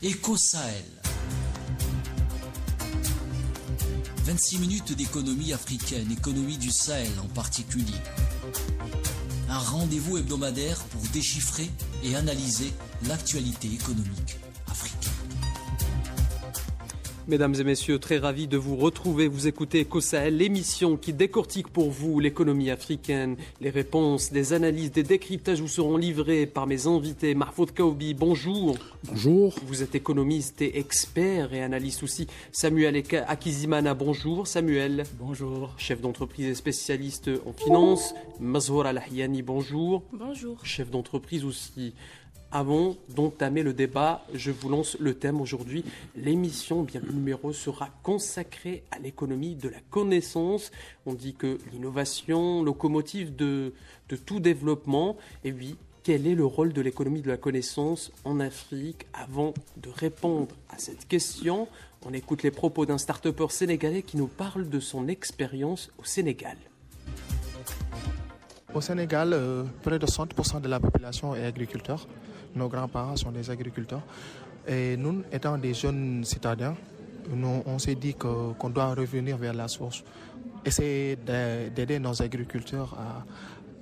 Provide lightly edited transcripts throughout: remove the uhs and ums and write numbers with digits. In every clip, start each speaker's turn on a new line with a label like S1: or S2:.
S1: Éco Sahel. 26 minutes d'économie africaine, économie du Sahel en particulier. Un rendez-vous hebdomadaire pour déchiffrer et analyser l'actualité économique africaine.
S2: Mesdames et messieurs, très ravi de vous retrouver. Vous écoutez Éco Sahel, l'émission qui décortique pour vous l'économie africaine. Les réponses, des analyses, des décryptages vous seront livrés par mes invités. Mahfoud Kaoubi, bonjour.
S3: Bonjour.
S2: Vous êtes économiste et expert et analyste aussi. Samuel Akizimana, bonjour. Samuel.
S4: Bonjour.
S2: Chef d'entreprise et spécialiste en finance. Mazhour Al-Ahyani, bonjour.
S5: Bonjour.
S2: Chef d'entreprise aussi. Avant d'entamer le débat, je vous lance le thème aujourd'hui. L'émission, bien le numéro, sera consacrée à l'économie de la connaissance. On dit que l'innovation, locomotive de tout développement. Et oui, quel est le rôle de l'économie de la connaissance en Afrique? Avant de répondre à cette question, on écoute les propos d'un start-upper sénégalais qui nous parle de son expérience au Sénégal.
S3: Au Sénégal, près de 60% de la population est agriculteur. Nos grands-parents sont des agriculteurs. Et nous, étant des jeunes citadins, on s'est dit qu'on doit revenir vers la source. Essayer d'aider nos agriculteurs à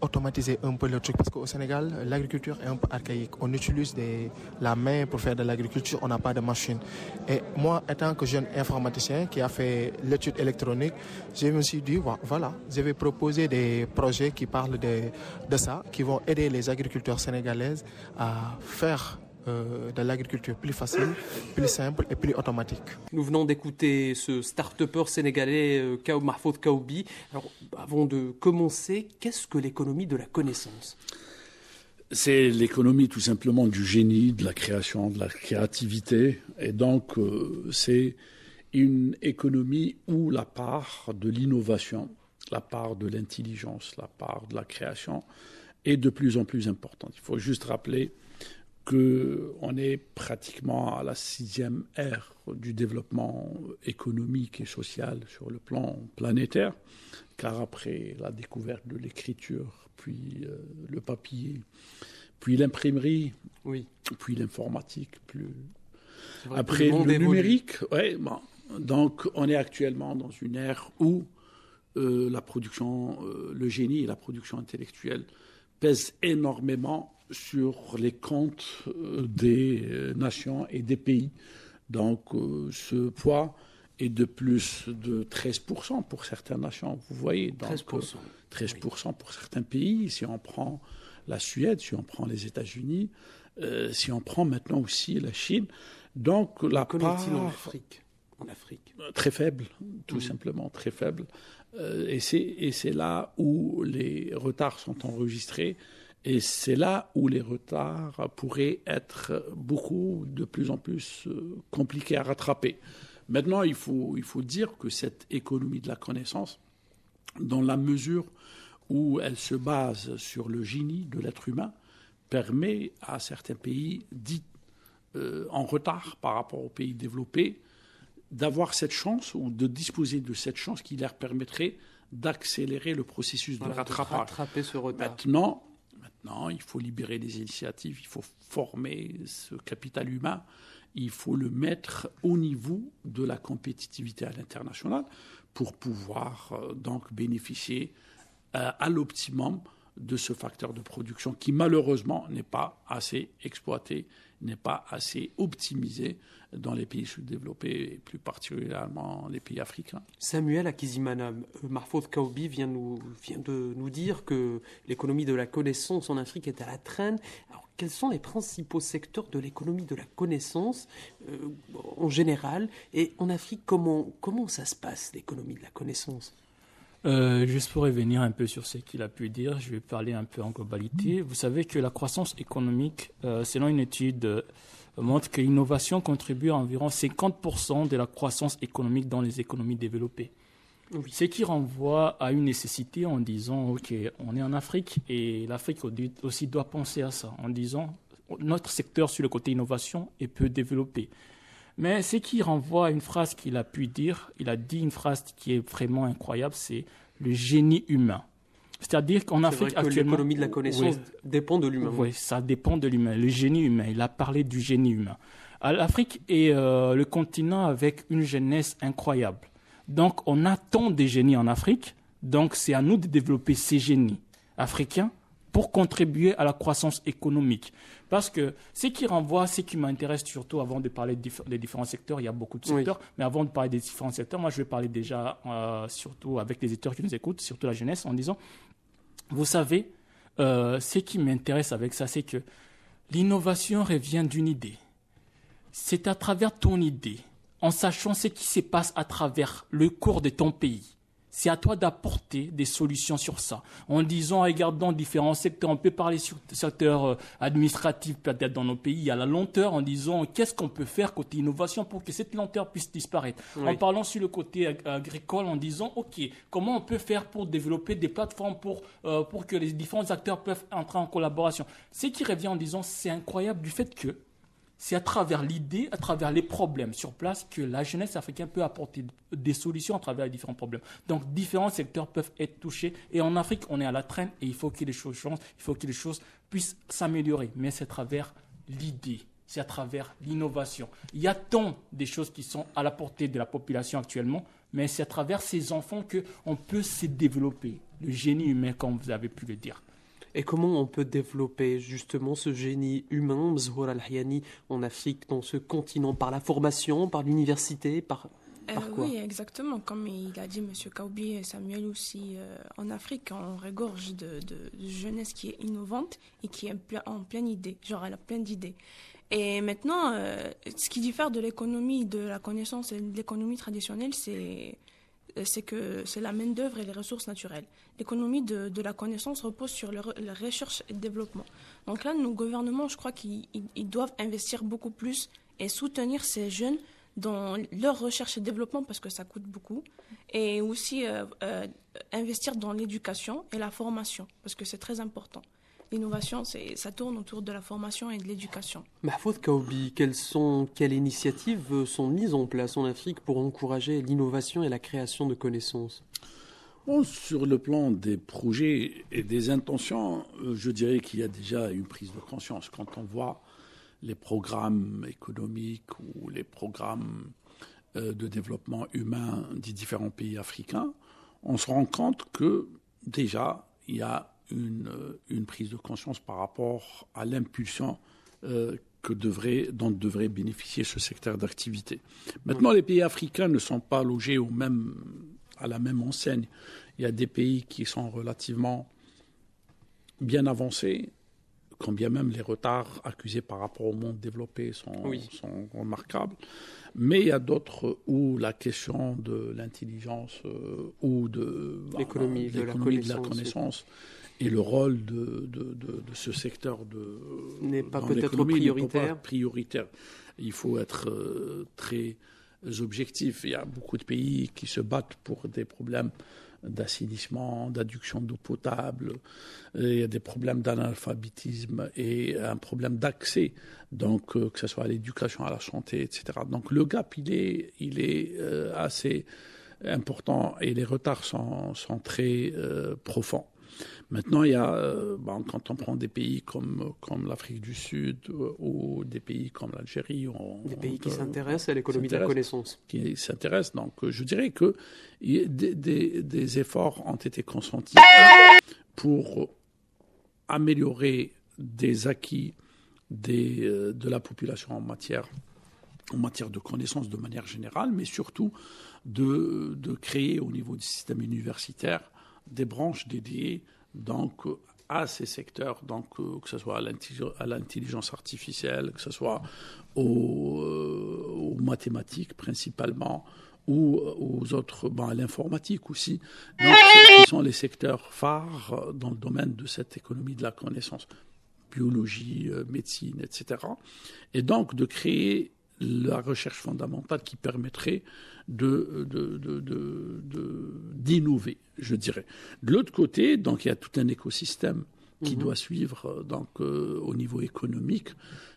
S3: automatiser un peu le truc. Parce qu'au Sénégal, l'agriculture est un peu archaïque. On utilise la main pour faire de l'agriculture, on n'a pas de machine. Et moi, étant que jeune informaticien qui a fait l'étude électronique, je me suis dit, voilà, je vais proposer des projets qui parlent de ça, qui vont aider les agriculteurs sénégalais à faire de l'agriculture plus facile, plus simple et plus automatique.
S2: Nous venons d'écouter ce start-upper sénégalais Mahfoud Kaoubi. Alors, avant de commencer, qu'est-ce que l'économie de la connaissance ?
S4: C'est l'économie tout simplement du génie, de la création, de la créativité. Et donc, c'est une économie où la part de l'innovation, la part de l'intelligence, la part de la création est de plus en plus importante. Il faut juste rappeler qu'on est pratiquement à la 6e ère du développement économique et social sur le plan planétaire, car après la découverte de l'écriture, puis le papier, puis l'imprimerie,
S2: oui,
S4: puis l'informatique, après le numérique, donc on est actuellement dans une ère où la production, le génie et la production intellectuelle pèsent énormément sur les comptes des nations et des pays. Donc ce poids est de plus de 13% pour certaines nations, vous voyez. Donc,
S2: 13%.
S4: 13% pour certains pays. Si on prend la Suède, si on prend les États-Unis, si on prend maintenant aussi la Chine. Donc la part
S2: en Afrique
S4: très faible, tout simplement très faible. Et c'est là où les retards sont enregistrés. Et c'est là où les retards pourraient être de plus en plus compliqués à rattraper. Maintenant, il faut dire que cette économie de la connaissance, dans la mesure où elle se base sur le génie de l'être humain, permet à certains pays dits en retard par rapport aux pays développés d'avoir cette chance ou de disposer de cette chance qui leur permettrait d'accélérer le processus de rattrapage.
S2: De rattraper ce retard.
S4: Maintenant, il faut libérer des initiatives, il faut former ce capital humain, il faut le mettre au niveau de la compétitivité à l'international pour pouvoir donc bénéficier à l'optimum de ce facteur de production qui malheureusement n'est pas assez exploité, n'est pas assez optimisé dans les pays sous-développés et plus particulièrement les pays africains.
S2: Samuel Akizimana, Mahfoud Kaoubi vient de nous dire que l'économie de la connaissance en Afrique est à la traîne. Alors, quels sont les principaux secteurs de l'économie de la connaissance en général et en Afrique, comment ça se passe, l'économie de la connaissance ?
S5: Juste pour revenir un peu sur ce qu'il a pu dire, je vais parler un peu en globalité. Vous savez que la croissance économique, selon une étude, montre que l'innovation contribue à environ 50% de la croissance économique dans les économies développées. Oui. Ce qui renvoie à une nécessité en disant, OK, on est en Afrique et l'Afrique aussi doit penser à ça, en disant, notre secteur sur le côté innovation est peu développé. Mais ce qui renvoie à une phrase qu'il a pu dire, il a dit une phrase qui est vraiment incroyable, c'est le génie humain. C'est-à-dire qu'en Afrique actuellement,
S2: l'économie de la connaissance dépend de l'humain.
S5: Oui, ça dépend de l'humain. Le génie humain, il a parlé du génie humain. L'Afrique est le continent avec une jeunesse incroyable. Donc, on attend des génies en Afrique. Donc, c'est à nous de développer ces génies africains pour contribuer à la croissance économique. Parce que ce qui m'intéresse surtout avant de parler des différents secteurs, il y a beaucoup de secteurs, mais avant de parler des différents secteurs, moi, je vais parler déjà surtout avec les éditeurs qui nous écoutent, surtout la jeunesse, en disant, vous savez, ce qui m'intéresse avec ça, c'est que l'innovation revient d'une idée. C'est à travers ton idée, en sachant ce qui se passe à travers le cours de ton pays. C'est à toi d'apporter des solutions sur ça. En disant, regardant différents secteurs, on peut parler sur le secteur administratif, peut-être dans nos pays, il y a la lenteur, en disant qu'est-ce qu'on peut faire côté innovation pour que cette lenteur puisse disparaître. En parlant sur le côté agricole, en disant, OK, comment on peut faire pour développer des plateformes pour que les différents acteurs peuvent entrer en collaboration. Ce qui revient en disant, c'est incroyable du fait que c'est à travers l'idée, à travers les problèmes sur place que la jeunesse africaine peut apporter des solutions à travers les différents problèmes. Donc, différents secteurs peuvent être touchés. Et en Afrique, on est à la traîne et il faut que les choses changent, il faut que les choses puissent s'améliorer. Mais c'est à travers l'idée, c'est à travers l'innovation. Il y a tant de choses qui sont à la portée de la population actuellement, mais c'est à travers ces enfants qu'on peut se développer. Le génie humain, comme vous avez pu le dire.
S2: Et comment on peut développer justement ce génie humain, Mzhour Al-Hayani, en Afrique, dans ce continent, par la formation, par l'université, par quoi?
S6: Oui, exactement. Comme il a dit M. Kaoubi et Samuel aussi, en Afrique, on regorge de jeunesse qui est innovante et qui est en pleine idée. Genre, elle a plein d'idées. Et maintenant, ce qui diffère de l'économie de la connaissance et de l'économie traditionnelle, c'est que c'est la main-d'œuvre et les ressources naturelles. L'économie de la connaissance repose sur la recherche et le développement. Donc là, nos gouvernements, je crois qu'ils doivent investir beaucoup plus et soutenir ces jeunes dans leur recherche et développement parce que ça coûte beaucoup. Et aussi investir dans l'éducation et la formation parce que c'est très important. L'innovation, ça tourne autour de la formation et de l'éducation.
S2: Mahfoud Kaoubi, quelles initiatives sont mises en place en Afrique pour encourager l'innovation et la création de connaissances?
S4: Bon, sur le plan des projets et des intentions, je dirais qu'il y a déjà une prise de conscience. Quand on voit les programmes économiques ou les programmes de développement humain des différents pays africains, on se rend compte que déjà, il y a une prise de conscience par rapport à l'impulsion dont devrait bénéficier ce secteur d'activité. Maintenant, les pays africains ne sont pas logés à la même enseigne. Il y a des pays qui sont relativement bien avancés, quand bien même les retards accusés par rapport au monde développé sont remarquables. Mais il y a d'autres où la question de l'intelligence ou de l'économie de la connaissance et le rôle de ce secteur
S2: n'est pas peut-être
S4: prioritaire. Il faut être très objectif. Il y a beaucoup de pays qui se battent pour des problèmes d'assainissement, d'adduction d'eau potable. Il y a des problèmes d'analphabétisme et un problème d'accès, donc que ce soit à l'éducation, à la santé, etc. Donc le gap, il est assez important et les retards sont très profonds. Maintenant, il y a, quand on prend des pays comme l'Afrique du Sud ou des pays comme l'Algérie...
S2: Des pays qui s'intéressent à l'économie de la connaissance.
S4: Qui s'intéressent. Donc, je dirais que des efforts ont été consentis pour améliorer des acquis de la population en matière de connaissances de manière générale, mais surtout de créer au niveau du système universitaire des branches dédiées donc à ces secteurs, donc que ce soit à l'intelligence artificielle, que ce soit aux mathématiques principalement, ou aux autres, à l'informatique aussi. Donc, ce sont les secteurs phares dans le domaine de cette économie de la connaissance, biologie, médecine, etc. Et donc de créer la recherche fondamentale qui permettrait d'innover, je dirais. De l'autre côté, donc, il y a tout un écosystème qui doit suivre donc, au niveau économique,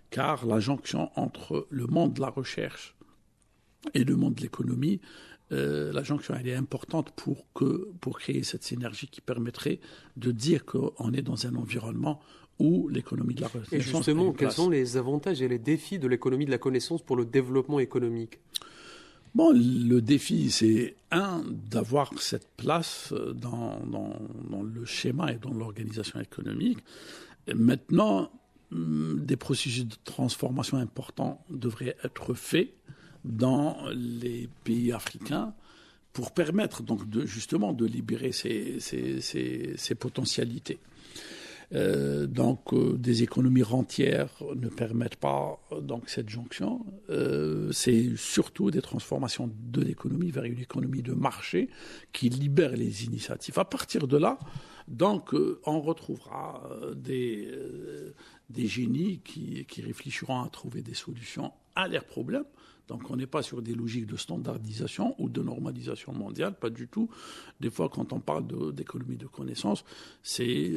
S4: car la jonction entre le monde de la recherche et le monde de l'économie, la jonction elle est importante pour créer cette synergie qui permettrait de dire qu'on est dans un environnement où l'économie de la connaissance.
S2: Et justement, quels sont les avantages et les défis de l'économie de la connaissance pour le développement économique ?
S4: Bon, le défi, c'est d'avoir cette place dans le schéma et dans l'organisation économique. Et maintenant, des processus de transformation importants devraient être faits dans les pays africains pour permettre donc justement de libérer ces potentialités. Des économies rentières ne permettent pas donc cette jonction. C'est surtout des transformations de l'économie vers une économie de marché qui libère les initiatives. À partir de là, donc, on retrouvera des génies qui réfléchiront à trouver des solutions à leurs problèmes. Donc on n'est pas sur des logiques de standardisation ou de normalisation mondiale, pas du tout. Des fois, quand on parle d'économie de connaissance, c'est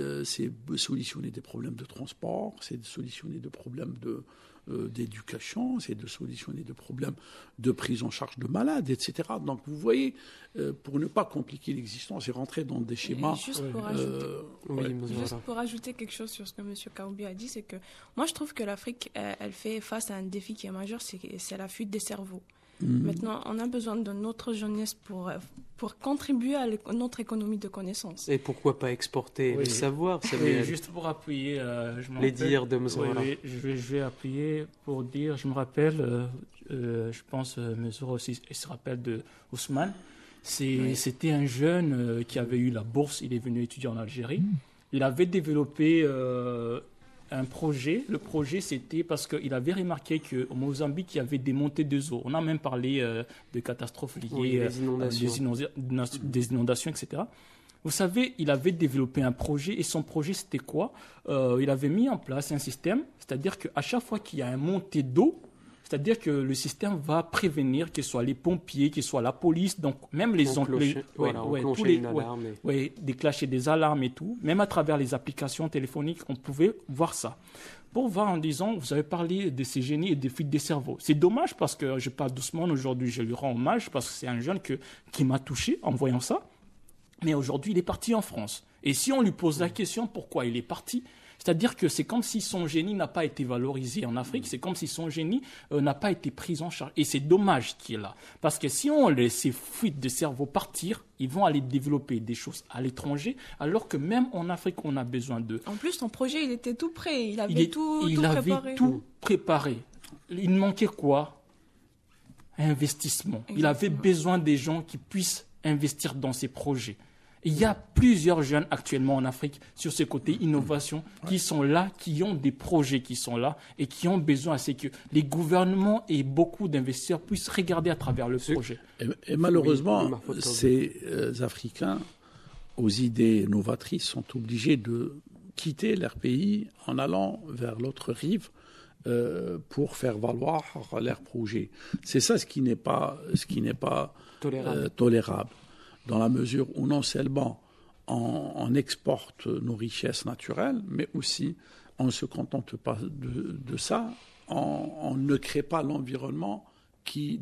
S4: solutionner des problèmes de transport, c'est de solutionner des problèmes d'éducation, c'est de solutionner des problèmes de prise en charge de malades, etc. Donc vous voyez, pour ne pas compliquer l'existence et rentrer dans des schémas...
S6: Juste pour ajouter quelque chose sur ce que M. Kaoubi a dit, c'est que moi je trouve que l'Afrique, elle fait face à un défi qui est majeur, c'est la fuite des cerveaux. Maintenant, on a besoin de notre jeunesse pour contribuer à notre économie de connaissances.
S2: Et pourquoi pas exporter les savoirs,
S5: Samuel. Juste pour appuyer,
S2: les dires de M.
S5: Je vais appuyer pour dire, je me rappelle, je pense M. aussi il se rappelle de Ousmane. C'était un jeune qui avait eu la bourse, il est venu étudier en Algérie. Il avait développé un projet. Le projet, c'était parce qu'il avait remarqué qu'au Mozambique, il y avait des montées de eau. On a même parlé de catastrophes liées des inondations, etc. Vous savez, il avait développé un projet et son projet, c'était quoi ? Il avait mis en place un système, c'est-à-dire qu'à chaque fois qu'il y a une montée d'eau, c'est-à-dire que le système va prévenir, que ce soit les pompiers, que ce soit la police, donc même les déclencher des alarmes et tout, même à travers les applications téléphoniques, on pouvait voir ça. Pour voir en disant, vous avez parlé de ces génies et des fuites des cerveaux. C'est dommage parce que je parle d'Ousmane aujourd'hui, je lui rends hommage parce que c'est un jeune qui m'a touché en voyant ça. Mais aujourd'hui, il est parti en France. Et si on lui pose la question pourquoi il est parti, c'est-à-dire que c'est comme si son génie n'a pas été valorisé en Afrique, c'est comme si son génie n'a pas été pris en charge. Et c'est dommage qu'il est là. Parce que si on laisse ces fuites de cerveau partir, ils vont aller développer des choses à l'étranger, alors que même en Afrique, on a besoin d'eux.
S6: En plus, son projet, il était tout prêt. Il avait tout
S5: préparé. Il manquait quoi ? Investissement. Exactement. Il avait besoin des gens qui puissent investir dans ces projets. Il y a plusieurs jeunes actuellement en Afrique sur ce côté innovation qui sont là, qui ont des projets qui sont là et qui ont besoin, c'est que les gouvernements et beaucoup d'investisseurs puissent regarder à travers le projet.
S4: Et malheureusement, ces Africains aux idées novatrices sont obligés de quitter leur pays en allant vers l'autre rive pour faire valoir leurs projets. C'est ça ce qui n'est pas tolérable. Dans la mesure où non seulement on exporte nos richesses naturelles, mais aussi on ne se contente pas de ça, on ne crée pas l'environnement qui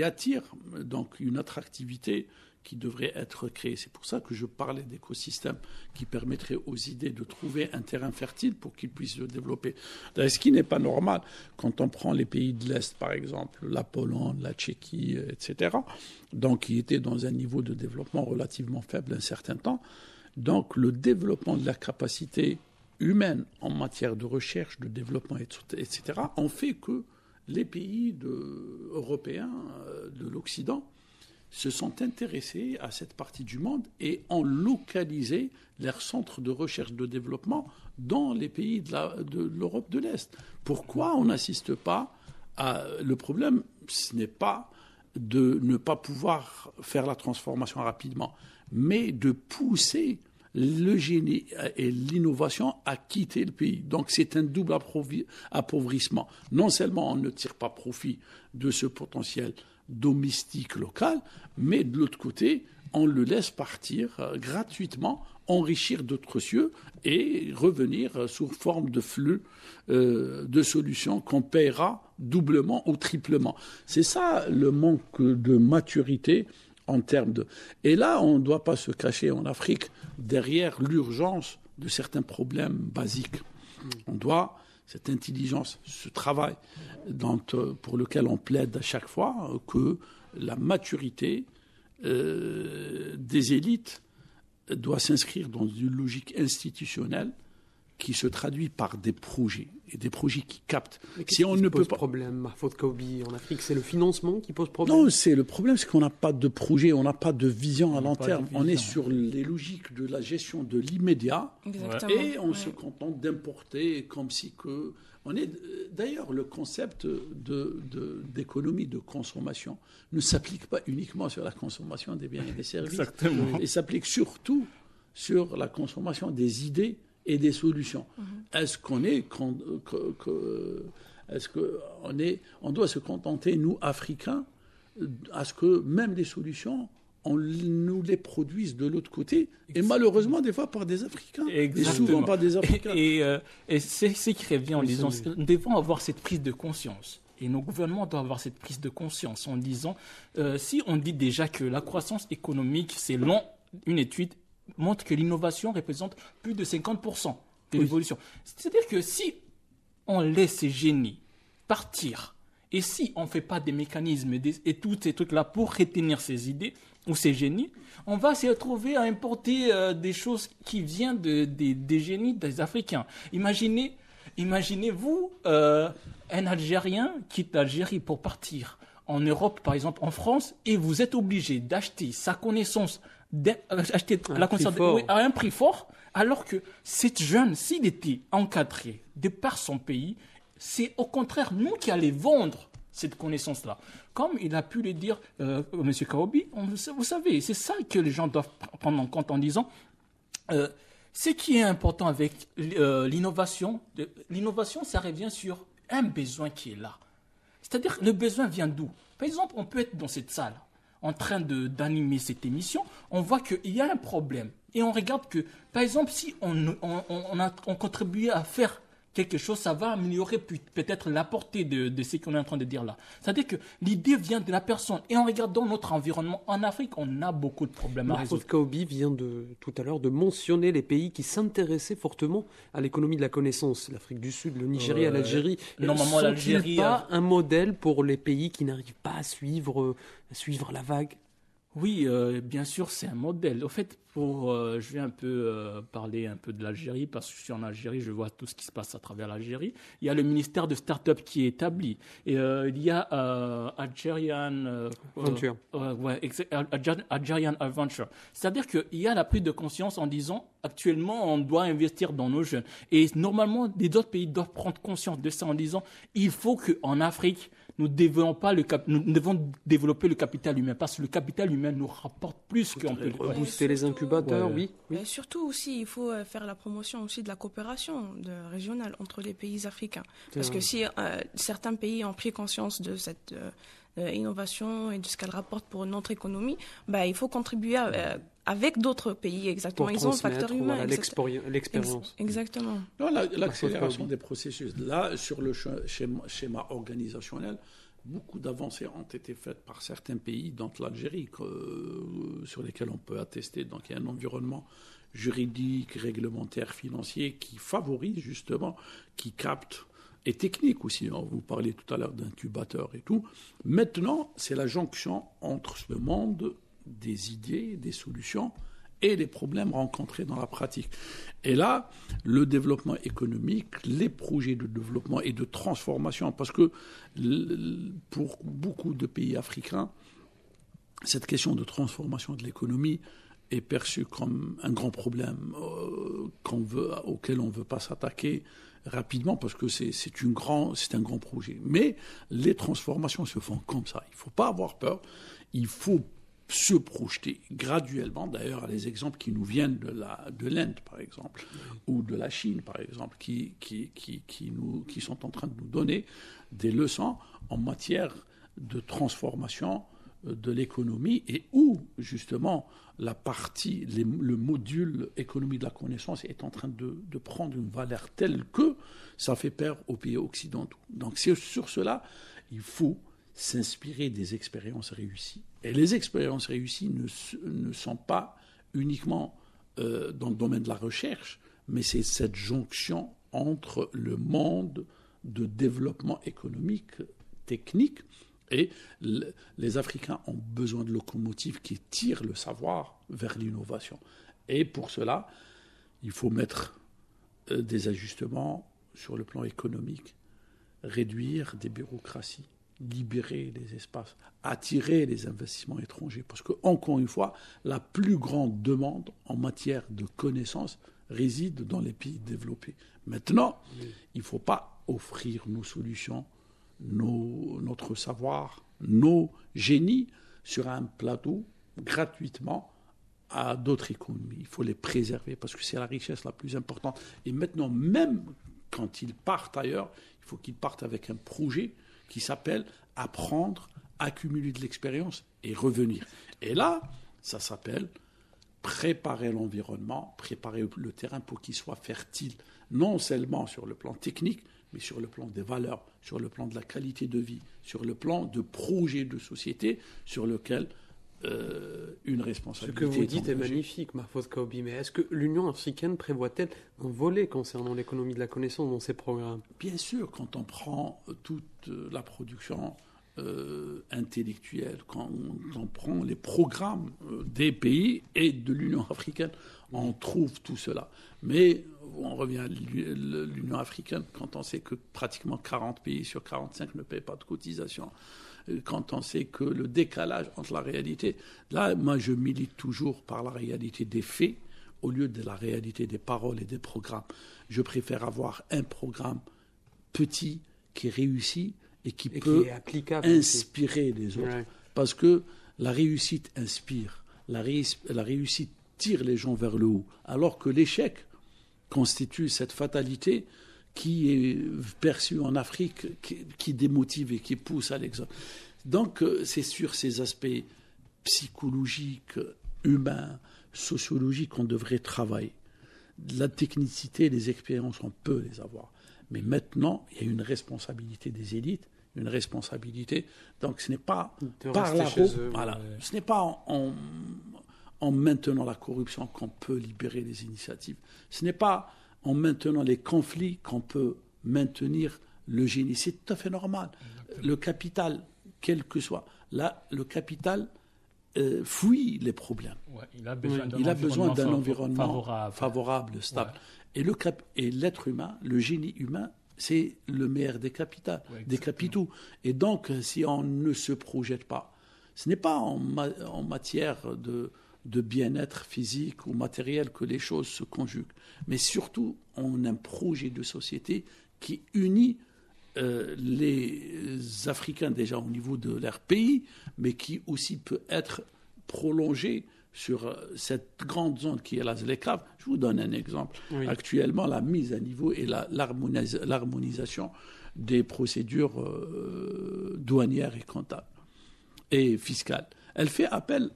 S4: attire donc une attractivité qui devrait être créée. C'est pour ça que je parlais d'écosystèmes qui permettraient aux idées de trouver un terrain fertile pour qu'ils puissent se développer. Ce qui n'est pas normal quand on prend les pays de l'Est, par exemple, la Pologne, la Tchéquie, etc., donc qui étaient dans un niveau de développement relativement faible un certain temps. Donc le développement de la capacité humaine en matière de recherche, de développement, etc., ont fait que les pays européens de l'Occident se sont intéressés à cette partie du monde et ont localisé leurs centres de recherche de développement dans les pays de l'Europe de l'Est. Pourquoi on n'assiste pas à... Le problème, ce n'est pas de ne pas pouvoir faire la transformation rapidement, mais de pousser le génie et l'innovation à quitter le pays. Donc c'est un double appauvrissement. Non seulement on ne tire pas profit de ce potentiel domestique local, mais de l'autre côté, on le laisse partir gratuitement, enrichir d'autres cieux et revenir sous forme de flux de solutions qu'on paiera doublement ou triplement. C'est ça le manque de maturité en termes de... Et là, on ne doit pas se cacher en Afrique derrière l'urgence de certains problèmes basiques. On doit, cette intelligence, ce travail pour lequel on plaide à chaque fois, que la maturité des élites doit s'inscrire dans une logique institutionnelle qui se traduit par des projets, et des projets qui captent.
S2: Mais si on ne pose problème, Mahfoud Kaoubi, en Afrique, c'est le financement qui pose problème?
S4: Non, le problème, c'est qu'on n'a pas de projet, on n'a pas de vision à long terme. On est sur les logiques de la gestion de l'immédiat, et on se contente d'importer comme si que... D'ailleurs, le concept d'économie de consommation ne s'applique pas uniquement sur la consommation des biens et des services.
S5: Exactement.
S4: Il s'applique surtout sur la consommation des idées et des solutions. Est-ce qu'on doit se contenter, nous, Africains, à ce que même les solutions, on nous les produise de l'autre côté, et malheureusement, des fois, par des Africains.
S5: Exactement.
S4: Et souvent par des Africains.
S5: Et c'est ce qui revient en disant, nous devons avoir cette prise de conscience. Et nos gouvernements doivent avoir cette prise de conscience en disant, si on dit déjà que la croissance économique, selon une étude, montre que l'innovation représente plus de 50% de l'évolution. C'est-à-dire que si on laisse ces génies partir, et si on ne fait pas des mécanismes et tous ces trucs-là pour retenir ces idées ou ces génies, on va se retrouver à importer des choses qui viennent des génies des Africains. Imaginez-vous un Algérien quitte l'Algérie pour partir en Europe, par exemple en France, et vous êtes obligé d'acheter sa connaissance, d'acheter la connaissance à un prix fort, alors que cet jeune, s'il était encadré de par son pays, c'est au contraire nous qui allons vendre cette connaissance-là. Comme il a pu le dire M. Kaoubi, vous savez, c'est ça que les gens doivent prendre en compte en disant ce qui est important avec l'innovation, ça revient sur un besoin qui est là. C'est-à-dire le besoin vient d'où? Par exemple, on peut être dans cette salle en train d'animer cette émission, on voit qu'il y a un problème. Et on regarde que, par exemple, si on contribue à faire quelque chose, ça va améliorer peut-être la portée de ce qu'on est en train de dire là. C'est-à-dire que l'idée vient de la personne. Et en regardant notre environnement en Afrique, on a beaucoup de problèmes à résoudre.
S2: Mahfoud Kaoubi vient tout à l'heure de mentionner les pays qui s'intéressaient fortement à l'économie de la connaissance. L'Afrique du Sud, le Nigeria, l'Algérie.
S5: Normalement, l'Algérie...
S2: pas un modèle pour les pays qui n'arrivent pas à suivre la vague?
S5: Oui, bien sûr, c'est un modèle. Au fait, je vais un peu parler un peu de l'Algérie, parce que je suis en Algérie, je vois tout ce qui se passe à travers l'Algérie. Il y a le ministère de Start-up qui est établi. Et il y a Algerian
S2: Venture.
S5: Algerian Adventure. C'est-à-dire qu'il y a la prise de conscience en disant, actuellement, on doit investir dans nos jeunes. Et normalement, les autres pays doivent prendre conscience de ça en disant, il faut qu'en Afrique, nous devons développer le capital humain, parce que le capital humain nous rapporte plus qu'on peut
S2: booster les incubateurs, oui.
S6: Et surtout aussi, il faut faire la promotion aussi de la coopération régionale entre les pays africains. Parce que si certains pays ont pris conscience de cette innovation et de ce qu'elle rapporte pour notre économie, il faut contribuer avec d'autres pays, exactement.
S2: Pour
S6: ils ont un facteur humain.
S2: L'expérience.
S6: Exactement.
S4: Non, l'accélération des processus. Là, sur le schéma organisationnel, beaucoup d'avancées ont été faites par certains pays, dont l'Algérie, sur lesquels on peut attester. Donc, il y a un environnement juridique, réglementaire, financier qui favorise justement, qui capte, et technique aussi. Vous parliez tout à l'heure d'incubateurs et tout. Maintenant, c'est la jonction entre ce monde des idées, des solutions et les problèmes rencontrés dans la pratique. Et là, le développement économique, les projets de développement et de transformation, parce que pour beaucoup de pays africains, cette question de transformation de l'économie est perçue comme un grand problème auquel on ne veut pas s'attaquer rapidement, parce que c'est un grand projet. Mais les transformations se font comme ça. Il ne faut pas avoir peur. Il faut se projeter graduellement. D'ailleurs, les exemples qui nous viennent de l'Inde, par exemple, ou de la Chine, par exemple, qui sont en train de nous donner des leçons en matière de transformation de l'économie, et où, justement, le module économie de la connaissance est en train de prendre une valeur telle que ça fait peur aux pays occidentaux. Donc, sur cela, il faut s'inspirer des expériences réussies. Et les expériences réussies ne sont pas uniquement dans le domaine de la recherche, mais c'est cette jonction entre le monde de développement économique, technique, et les Africains ont besoin de locomotives qui tirent le savoir vers l'innovation. Et pour cela, il faut mettre des ajustements sur le plan économique, réduire des bureaucraties, libérer les espaces, attirer les investissements étrangers. Parce que, encore une fois, la plus grande demande en matière de connaissances réside dans les pays développés. Maintenant, il ne faut pas offrir nos solutions, notre savoir, nos génies sur un plateau gratuitement à d'autres économies. Il faut les préserver parce que c'est la richesse la plus importante. Et maintenant, même quand ils partent ailleurs, il faut qu'ils partent avec un projet qui s'appelle apprendre, accumuler de l'expérience et revenir. Et là, ça s'appelle préparer l'environnement, préparer le terrain pour qu'il soit fertile, non seulement sur le plan technique, mais sur le plan des valeurs, sur le plan de la qualité de vie, sur le plan de projets de société sur lequel une responsabilité.
S2: Ce que vous dites est magnifique, Mahfouz Kaoubi, mais est-ce que l'Union africaine prévoit-elle un volet concernant l'économie de la connaissance dans ses programmes ?
S4: Bien sûr, quand on prend toute la production intellectuelle, quand on prend les programmes des pays et de l'Union africaine, on trouve tout cela. Mais on revient à l'Union africaine quand on sait que pratiquement 40 pays sur 45 ne paient pas de cotisation. Quand on sait que le décalage entre la réalité... Là, moi, je milite toujours par la réalité des faits au lieu de la réalité des paroles et des programmes. Je préfère avoir un programme petit qui réussit et qui peut inspirer les autres. Ouais. Parce que la réussite inspire. La réussite tire les gens vers le haut. Alors que l'échec constitue cette fatalité qui est perçu en Afrique, qui démotive et qui pousse à l'exode. Donc, c'est sur ces aspects psychologiques, humains, sociologiques qu'on devrait travailler. La technicité, les expériences, on peut les avoir. Mais maintenant, il y a une responsabilité des élites, une responsabilité. Donc, ce n'est pas par la roue, voilà, ce n'est pas en maintenant la corruption qu'on peut libérer les initiatives. Ce n'est pas en maintenant les conflits qu'on peut maintenir le génie. C'est tout à fait normal. Le capital, quel que soit, là, le capital fuit les problèmes.
S5: Ouais, il a besoin d'un
S4: environnement favorable, stable. Ouais. Et l'être humain, le génie humain, c'est le meilleur des capitaux. Et donc, si on ne se projette pas, ce n'est pas en matière de bien-être physique ou matériel que les choses se conjuguent, mais surtout en un projet de société qui unit les Africains déjà au niveau de leur pays, mais qui aussi peut être prolongé sur cette grande zone qui est la ZLECAf. Je vous donne un exemple. Oui. Actuellement, la mise à niveau et l'harmonisation des procédures douanières et comptables et fiscales. Elle fait appel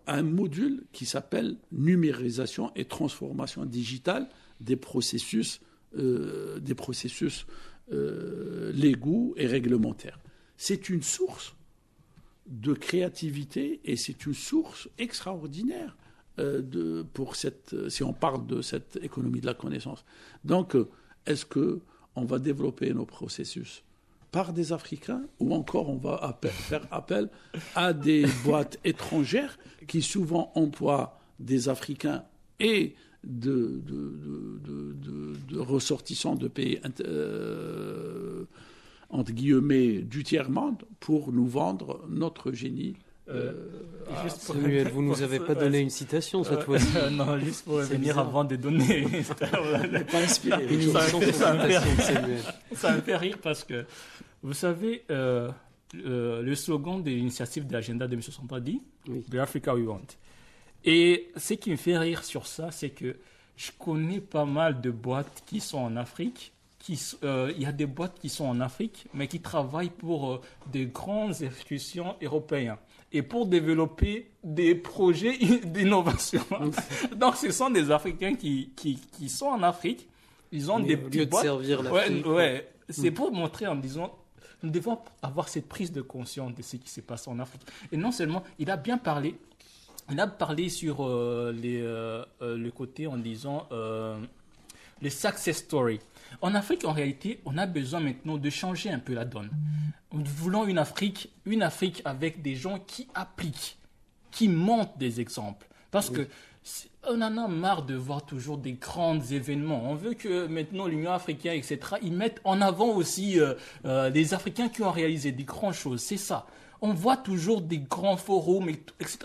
S4: un module qui s'appelle numérisation et transformation digitale des processus légaux et réglementaires. C'est une source de créativité et c'est une source extraordinaire si on parle de cette économie de la connaissance. Donc, est-ce qu'on va développer nos processus par des Africains ou encore on va faire appel à des boîtes étrangères qui souvent emploient des Africains et de ressortissants de pays entre guillemets du tiers-monde pour nous vendre notre génie.
S2: Samuel, vous ne nous avez pas donné une citation cette fois-ci.
S5: Non, juste pour revenir avant de donner.
S4: Pas inspiré.
S5: Ça me fait rire parce que, vous savez, le slogan de l'initiative de l'agenda 2060 dit « The Africa we want ». Et ce qui me fait rire sur ça, c'est que je connais pas mal de boîtes qui sont en Afrique. Il y a des boîtes qui sont en Afrique, mais qui travaillent pour des grandes institutions européennes et pour développer des projets d'innovation. Donc, ce sont des Africains qui sont en Afrique. Ils ont des petites boîtes.
S2: Servir l'Afrique.
S5: C'est pour montrer en disant, nous devons avoir cette prise de conscience de ce qui se passe en Afrique. Et non seulement, il a bien parlé. Il a parlé sur le côté en disant les success stories. En Afrique, en réalité, on a besoin maintenant de changer un peu la donne. Nous voulons une Afrique avec des gens qui appliquent, qui montrent des exemples. Parce que on en a marre de voir toujours des grands événements. On veut que maintenant l'Union africaine, etc., ils mettent en avant aussi des Africains qui ont réalisé des grandes choses. C'est ça. On voit toujours des grands forums, etc.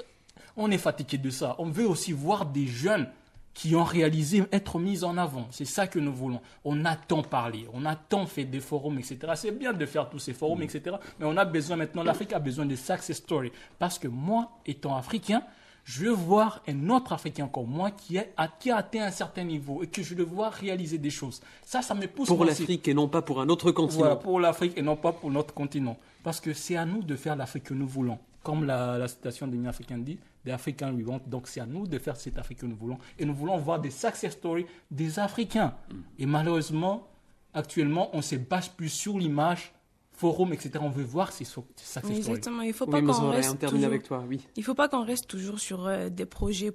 S5: On est fatigué de ça. On veut aussi voir des jeunes qui ont réalisé être mis en avant. C'est ça que nous voulons. On a tant parlé, on a tant fait des forums, etc. C'est bien de faire tous ces forums, etc. Mais on a besoin maintenant, l'Afrique a besoin de success stories. Parce que moi, étant africain, je veux voir un autre Africain comme moi qui a atteint un certain niveau et que je le vois réaliser des choses. Ça me pousse.
S2: Pour l'Afrique et non pas pour un autre continent.
S5: Voilà, pour l'Afrique et non pas pour notre continent. Parce que c'est à nous de faire l'Afrique que nous voulons. Comme la citation de l'Union africaine dit, « The African we want ». Donc c'est à nous de faire cette Afrique que nous voulons. Et nous voulons voir des success stories des Africains. Et malheureusement, actuellement, on se base plus sur l'image, forum, etc. On veut voir ces success stories.
S6: Exactement. Il faut pas qu'on reste toujours...
S2: avec toi, oui.
S6: Il faut pas qu'on reste toujours sur des projets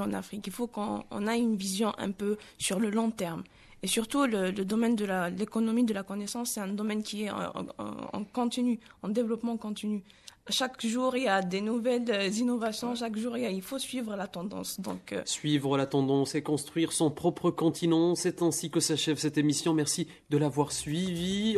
S6: en Afrique. Il faut qu'on ait une vision un peu sur le long terme. Et surtout, le domaine de l'économie de la connaissance, c'est un domaine qui est en continu, en développement continu. Chaque jour, il y a des nouvelles innovations. Chaque jour, il faut suivre la tendance. Donc,
S2: suivre la tendance et construire son propre continent. C'est ainsi que s'achève cette émission. Merci de l'avoir suivi.